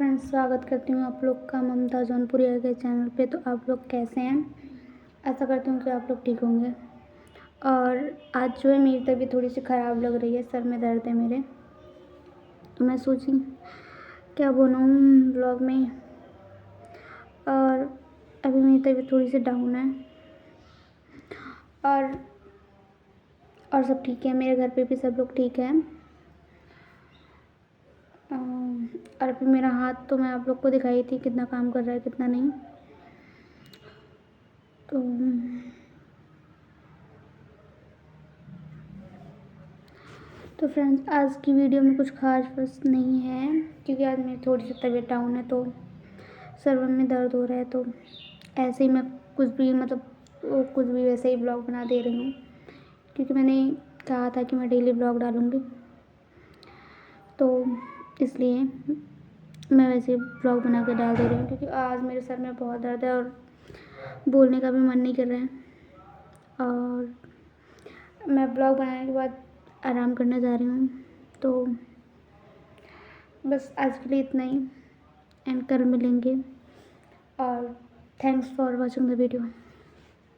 Friends, स्वागत करती हूँ आप लोग का ममता जौनपुरी के चैनल पे। तो आप लोग कैसे हैं? ऐसा करती हूँ कि आप लोग ठीक होंगे। और आज जो है मेरी तबीयत थोड़ी सी ख़राब लग रही है, सर में दर्द है मेरे। तो मैं सोची क्या बनाऊँ ब्लॉग में। और अभी मेरी तबीयत थोड़ी सी डाउन है। और सब ठीक है, मेरे घर पे भी सब लोग ठीक है। और अभी मेरा हाथ तो मैं आप लोग को दिखाई थी कितना काम कर रहा है कितना नहीं। तो फ्रेंड्स, आज की वीडियो में कुछ खास बस नहीं है, क्योंकि आज मेरी थोड़ी सी तबीयत डाउन है, तो सर में दर्द हो रहा है। तो ऐसे ही मैं कुछ भी वैसे ही ब्लॉग बना दे रही हूँ, क्योंकि मैंने कहा था कि मैं डेली ब्लॉग डालूँगी। तो इसलिए मैं वैसे ब्लॉग बना के डाल दे रही हूँ, क्योंकि आज मेरे सर में बहुत दर्द है और बोलने का भी मन नहीं कर रहा है। और मैं ब्लॉग बनाने के बाद आराम करने जा रही हूँ। तो बस आज के लिए इतना ही, एंड कल मिलेंगे। और thanks for watching the video.